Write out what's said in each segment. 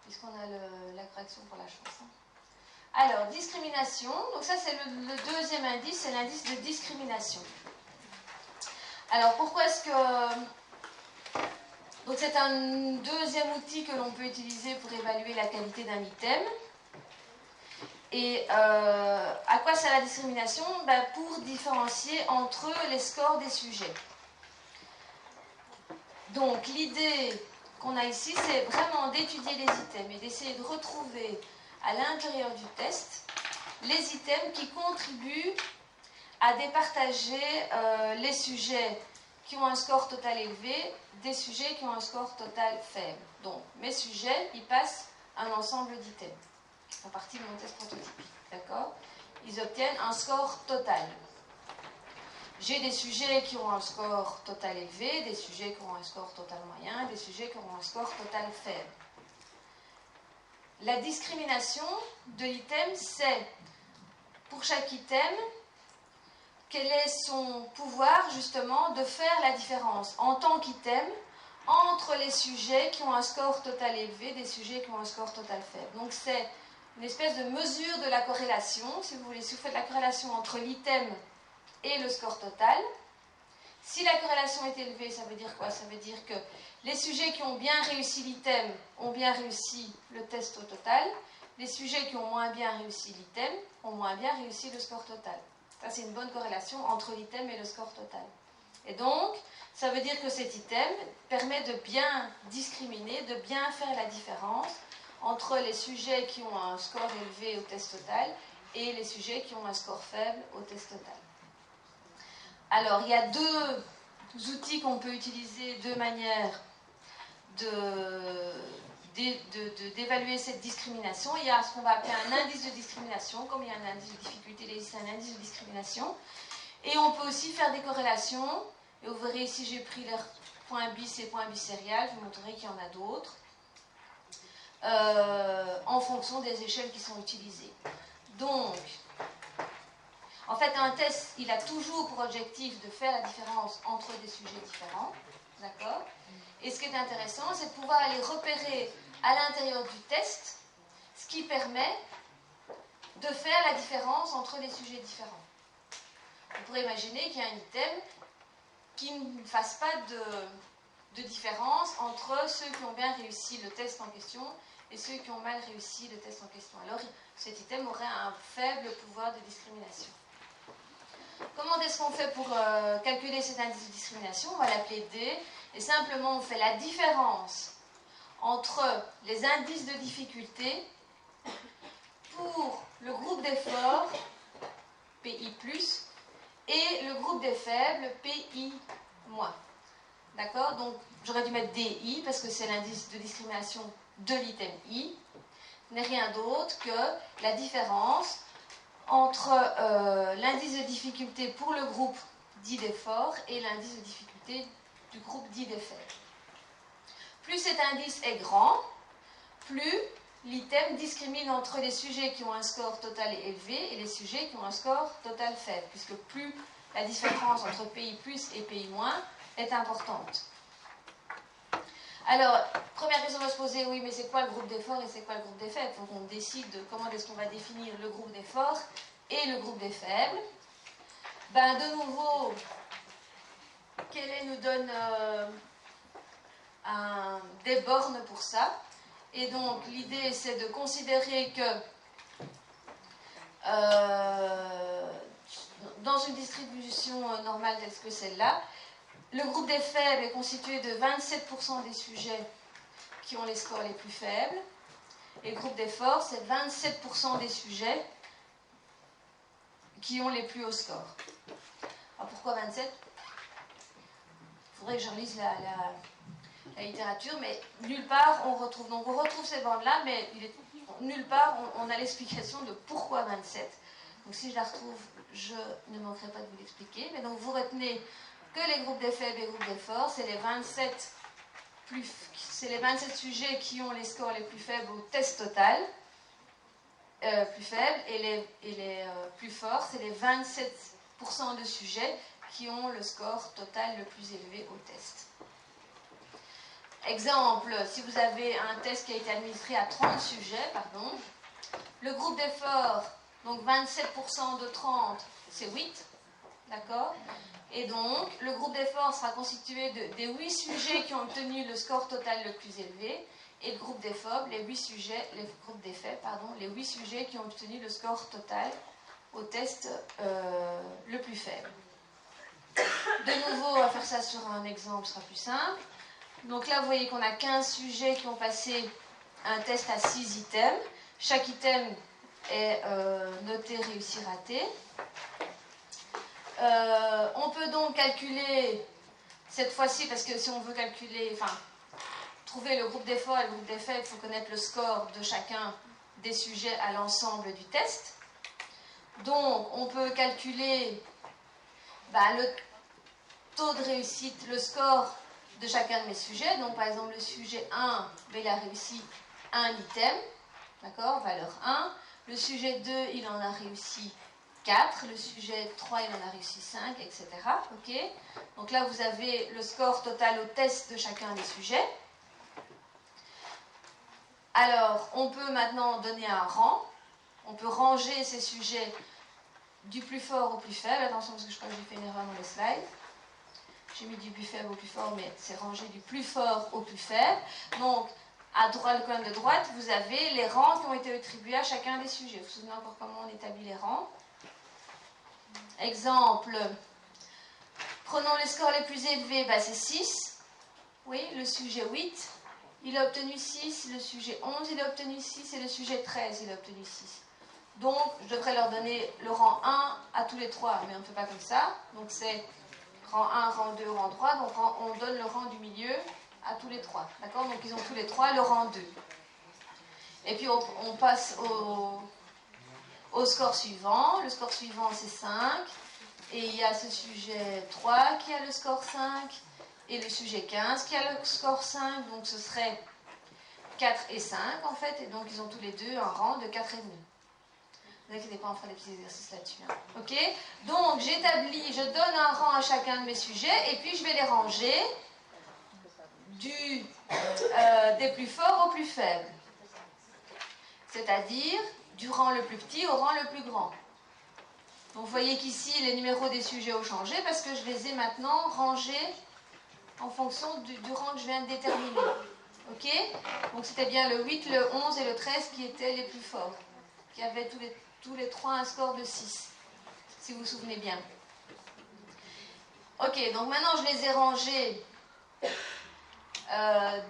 puisqu'on a la correction pour la chance. Alors, discrimination. Donc ça, c'est le deuxième indice, c'est l'indice de discrimination. Alors, pourquoi est-ce que... Donc c'est un deuxième outil que l'on peut utiliser pour évaluer la qualité d'un item. Et à quoi sert la discrimination? Pour différencier entre les scores des sujets. Donc l'idée qu'on a ici, c'est vraiment d'étudier les items et d'essayer de retrouver à l'intérieur du test les items qui contribuent à départager les sujets qui ont un score total élevé des sujets qui ont un score total faible. Donc mes sujets, ils passent un ensemble d'items qui font partie de mon test prototypique. D'accord? Ils obtiennent un score total. J'ai des sujets qui ont un score total élevé, des sujets qui ont un score total moyen, des sujets qui ont un score total faible. La discrimination de l'item, c'est pour chaque item, quel est son pouvoir justement de faire la différence en tant qu'item entre les sujets qui ont un score total élevé et des sujets qui ont un score total faible. Donc c'est une espèce de mesure de la corrélation, si vous voulez, si vous faites la corrélation entre l'item et le score total. Si la corrélation est élevée, ça veut dire quoi? Ça veut dire que les sujets qui ont bien réussi l'item ont bien réussi le test au total. Les sujets qui ont moins bien réussi l'item ont moins bien réussi le score total. Ça, c'est une bonne corrélation entre l'item et le score total. Et donc, ça veut dire que cet item permet de bien discriminer, de bien faire la différence entre les sujets qui ont un score élevé au test total et les sujets qui ont un score faible au test total. Alors, il y a deux outils qu'on peut utiliser, deux manières d'évaluer cette discrimination. Il y a ce qu'on va appeler un indice de discrimination, comme il y a un indice de difficulté, c'est un indice de discrimination. Et on peut aussi faire des corrélations, et vous verrez ici j'ai pris les points bis et points bisériels, je vous montrerai qu'il y en a d'autres, en fonction des échelles qui sont utilisées. Donc, en fait, un test, il a toujours pour objectif de faire la différence entre des sujets différents, d'accord? Et ce qui est intéressant, c'est de pouvoir aller repérer à l'intérieur du test ce qui permet de faire la différence entre des sujets différents. On pourrait imaginer qu'il y a un item qui ne fasse pas de différence entre ceux qui ont bien réussi le test en question et ceux qui ont mal réussi le test en question. Alors, cet item aurait un faible pouvoir de discrimination. Comment est-ce qu'on fait pour calculer cet indice de discrimination? On va l'appeler D, et simplement on fait la différence entre les indices de difficulté pour le groupe d'efforts, PI+, et le groupe des faibles, PI-. D'accord? Donc j'aurais dû mettre DI, parce que c'est l'indice de discrimination de l'item I, n'est rien d'autre que la différence entre l'indice de difficulté pour le groupe dit d'effort et l'indice de difficulté du groupe dit des faibles. Plus cet indice est grand, plus l'item discrimine entre les sujets qui ont un score total élevé et les sujets qui ont un score total faible, puisque plus la différence entre PI+ et PI- est importante. Alors, première question à se poser, oui, mais c'est quoi le groupe d'effort et c'est quoi le groupe des faibles? Donc on décide de comment est-ce qu'on va définir le groupe d'effort et le groupe des faibles. De nouveau, Kelly nous donne des bornes pour ça. Et donc, l'idée, c'est de considérer que dans une distribution normale telle que celle-là, le groupe des faibles est constitué de 27% des sujets qui ont les scores les plus faibles. Et le groupe des forts, c'est 27% des sujets qui ont les plus hauts scores. Alors pourquoi 27? Il faudrait que je relise la littérature, mais nulle part on retrouve. Donc on retrouve ces bandes-là, mais nulle part on a l'explication de pourquoi 27. Donc si je la retrouve, je ne manquerai pas de vous l'expliquer. Mais donc vous retenez que les groupes des faibles et les groupes des forts, c'est les 27 sujets qui ont les scores les plus faibles au test total, plus faibles, et les plus forts, c'est les 27% de sujets qui ont le score total le plus élevé au test. Exemple, si vous avez un test qui a été administré à 30 sujets, pardon, le groupe d'effort, donc 27% de 30, c'est 8, d'accord? Et donc, le groupe d'effort sera constitué des 8 sujets qui ont obtenu le score total le plus élevé, et le groupe d'effort, les 8 sujets, les groupes d'effets, pardon, les 8 sujets qui ont obtenu le score total au test le plus faible. De nouveau, on va faire ça sur un exemple, ce sera plus simple. Donc là, vous voyez qu'on a 15 sujets qui ont passé un test à 6 items. Chaque item est noté réussi, raté. On peut donc calculer, cette fois-ci, parce que si on veut calculer, enfin, trouver le groupe d'effort et le groupe d'effet, il faut connaître le score de chacun des sujets à l'ensemble du test. Donc, on peut calculer le taux de réussite, le score de chacun de mes sujets. Donc, par exemple, le sujet 1, il a réussi un item, d'accord, valeur 1. Le sujet 2, il en a réussi 4. Le sujet 3, il en a réussi 5, etc. Ok. Donc là, vous avez le score total au test de chacun des sujets. Alors, on peut maintenant donner un rang. On peut ranger ces sujets du plus fort au plus faible. Attention, parce que je crois que j'ai fait une erreur dans les slides. J'ai mis du plus faible au plus fort, mais c'est rangé du plus fort au plus faible. Donc, à droite, le colonne de droite, vous avez les rangs qui ont été attribués à chacun des sujets. Vous vous souvenez encore comment on établit les rangs? Exemple, prenons les scores les plus élevés, c'est 6. Oui, le sujet 8, il a obtenu 6. Le sujet 11, il a obtenu 6. Et le sujet 13, il a obtenu 6. Donc, je devrais leur donner le rang 1 à tous les 3, mais on ne fait pas comme ça. Donc, c'est rang 1, rang 2, rang 3. Donc, on donne le rang du milieu à tous les 3. D'accord? Donc, ils ont tous les 3 le rang 2. Et puis, on passe au score suivant. Le score suivant, c'est 5. Et il y a ce sujet 3 qui a le score 5. Et le sujet 15 qui a le score 5. Donc, ce serait 4 et 5, en fait. Et donc, ils ont tous les deux un rang de 4,5. Ne vous inquiétez pas, on fera des petits exercices là-dessus. Hein. Ok? Donc, je donne un rang à chacun de mes sujets, et puis je vais les ranger des plus forts au plus faible. C'est-à-dire du rang le plus petit au rang le plus grand. Donc, vous voyez qu'ici, les numéros des sujets ont changé, parce que je les ai maintenant rangés en fonction du rang que je viens de déterminer. Ok? Donc, c'était bien le 8, le 11 et le 13 qui étaient les plus forts, qui avaient tous les 3 un score de 6, si vous vous souvenez bien. Ok, donc maintenant je les ai rangés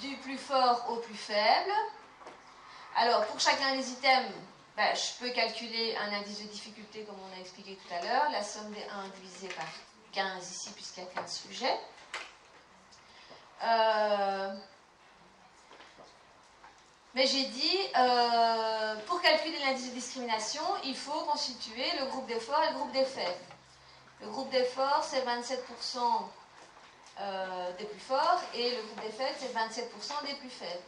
du plus fort au plus faible. Alors pour chacun des items, je peux calculer un indice de difficulté comme on a expliqué tout à l'heure, la somme des 1 divisé par 15 ici puisqu'il y a 15 sujets. Mais j'ai dit, pour calculer l'indice de discrimination, il faut constituer le groupe d'effort et le groupe d'effet. Le groupe d'effort, c'est 27% des plus forts, et le groupe d'effet, c'est 27% des plus faibles.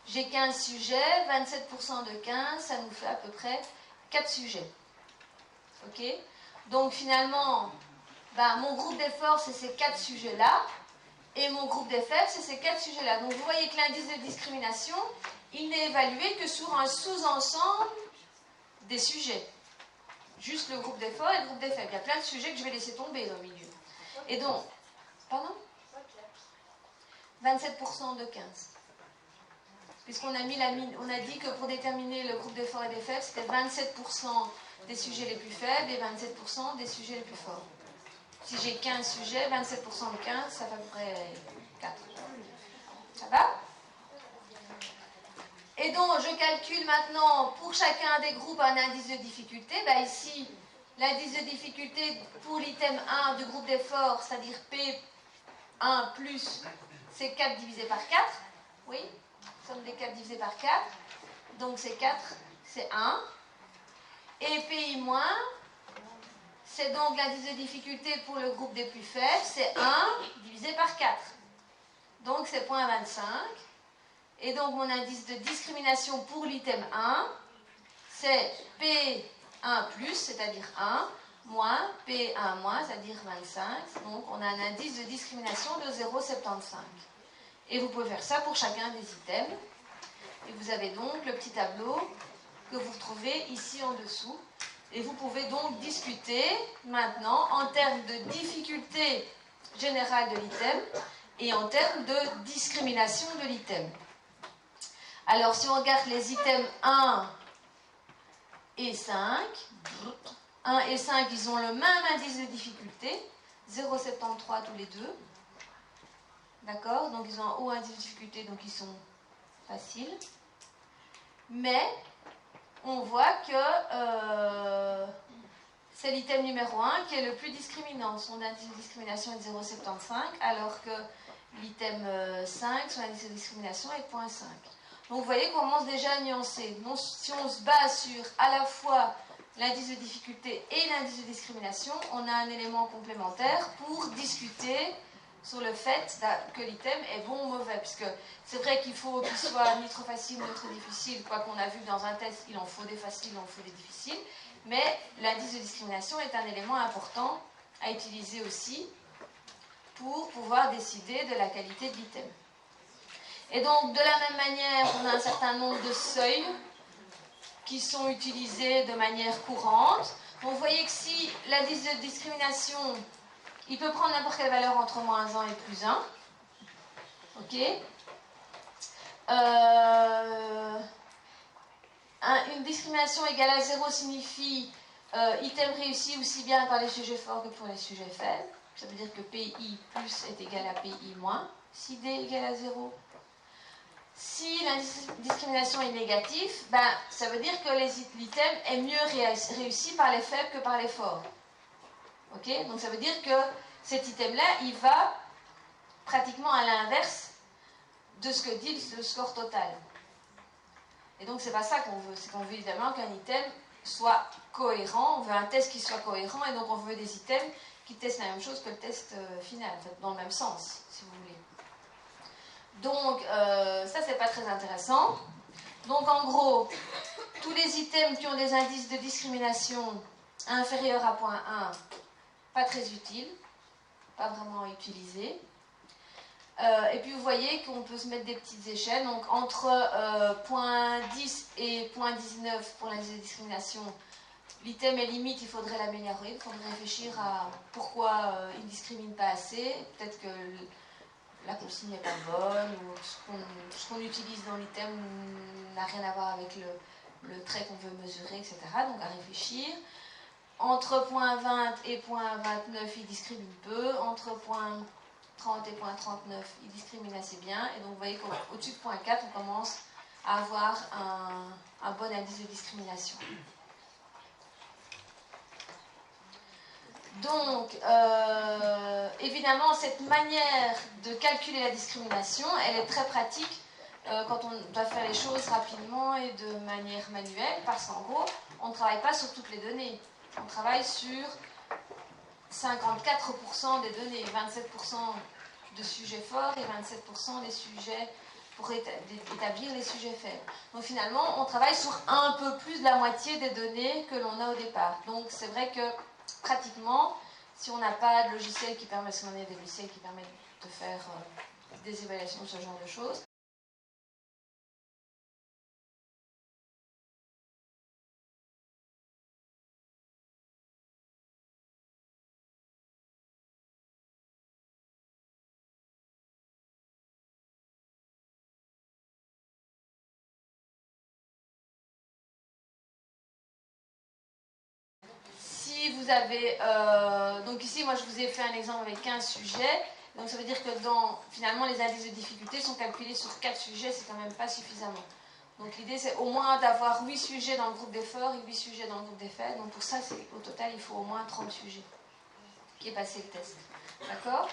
J'ai 15 sujets, 27% de 15, ça nous fait à peu près 4 sujets. Ok? Donc finalement, mon groupe d'effort, c'est ces 4 sujets-là, et mon groupe d'effet, c'est ces 4 sujets-là. Donc vous voyez que l'indice de discrimination, il n'est évalué que sur un sous-ensemble des sujets. Juste le groupe d'effort et le groupe d'effet. Il y a plein de sujets que je vais laisser tomber dans le milieu. Et donc, pardon? 27% de 15. Puisqu'on a dit que pour déterminer le groupe d'effort et des faibles, c'était 27% des sujets les plus faibles et 27% des sujets les plus forts. Si j'ai 15 sujets, 27% de 15, ça fait à peu près 4. Ça va? Et donc, je calcule maintenant pour chacun des groupes un indice de difficulté. Ici, l'indice de difficulté pour l'item 1 du groupe d'effort, c'est-à-dire P1 plus, c'est 4 divisé par 4. Oui, somme des 4 divisé par 4. Donc, c'est 4, c'est 1. Et PI-, c'est donc l'indice de difficulté pour le groupe des plus faibles, c'est 1 divisé par 4. Donc, c'est 0,25. Et donc, mon indice de discrimination pour l'item 1, c'est P1 plus, c'est-à-dire 1, moins P1 moins, c'est-à-dire 25. Donc, on a un indice de discrimination de 0,75. Et vous pouvez faire ça pour chacun des items. Et vous avez donc le petit tableau que vous retrouvez ici en dessous. Et vous pouvez donc discuter maintenant en termes de difficulté générale de l'item et en termes de discrimination de l'item. Alors, si on regarde les items 1 et 5, 1 et 5, ils ont le même indice de difficulté, 0,73 tous les deux. D'accord? Donc, ils ont un haut indice de difficulté, donc ils sont faciles. Mais, on voit que c'est l'item numéro 1 qui est le plus discriminant. Son indice de discrimination est de 0,75, alors que l'item 5, son indice de discrimination est de 0,5. Donc vous voyez qu'on commence déjà à nuancer. Donc, si on se base sur à la fois l'indice de difficulté et l'indice de discrimination, on a un élément complémentaire pour discuter sur le fait que l'item est bon ou mauvais. Puisque c'est vrai qu'il faut qu'il soit ni trop facile ni trop difficile. Quoi qu'on a vu dans un test, il en faut des faciles, il en faut des difficiles. Mais l'indice de discrimination est un élément important à utiliser aussi pour pouvoir décider de la qualité de l'item. Et donc, de la même manière, on a un certain nombre de seuils qui sont utilisés de manière courante. Donc, vous voyez que si l'indice de discrimination, il peut prendre n'importe quelle valeur entre -1 et +1. OK. Une discrimination égale à 0 signifie item réussi aussi bien par les sujets forts que pour les sujets faibles. Ça veut dire que PI plus est égal à PI moins. Si D égale à 0. Si l'indice de discrimination est négatif, ça veut dire que l'item est mieux réussi par les faibles que par les forts. Ok? Donc ça veut dire que cet item-là, il va pratiquement à l'inverse de ce que dit le score total. Et donc c'est pas ça qu'on veut. C'est qu'on veut évidemment qu'un item soit cohérent. On veut un test qui soit cohérent et donc on veut des items qui testent la même chose que le test final, en fait, dans le même sens, si vous voulez. Donc, ça, c'est pas très intéressant. Donc, en gros, tous les items qui ont des indices de discrimination inférieurs à 0,1, pas très utiles, pas vraiment utilisés. Et puis, vous voyez qu'on peut se mettre des petites échelles. Donc, entre 0,10 et 0,19 pour l'indice de discrimination, l'item est limite, il faudrait l'améliorer. Il faudrait réfléchir à pourquoi il ne discrimine pas assez. Peut-être que la consigne n'est pas bonne, ou ce qu'on utilise dans l'item n'a rien à voir avec le trait qu'on veut mesurer, etc. Donc à réfléchir. Entre 0,20 et 0,29, il discrimine peu. Entre 0,30 et 0,39, il discrimine assez bien. Et donc vous voyez qu'au-dessus de 0,4, on commence à avoir un bon indice de discrimination. Donc, évidemment, cette manière de calculer la discrimination, elle est très pratique quand on doit faire les choses rapidement et de manière manuelle, parce qu'en gros, on ne travaille pas sur toutes les données. On travaille sur 54% des données, 27% de sujets forts et 27% des sujets pour établir les sujets faibles. Donc finalement, on travaille sur un peu plus de la moitié des données que l'on a au départ. Donc c'est vrai que pratiquement, si on n'a pas de logiciel qui permet, si on a des logiciels qui permettent de faire des évaluations de ce genre de choses, si vous avez... donc ici, moi, je vous ai fait un exemple avec 15 sujets. Donc ça veut dire que finalement, les indices de difficulté sont calculés sur 4 sujets, c'est quand même pas suffisamment. Donc l'idée, c'est au moins d'avoir 8 sujets dans le groupe des forts et 8 sujets dans le groupe des faibles. Donc pour ça, au total, il faut au moins 30 sujets qui aient passé le test. D'accord ?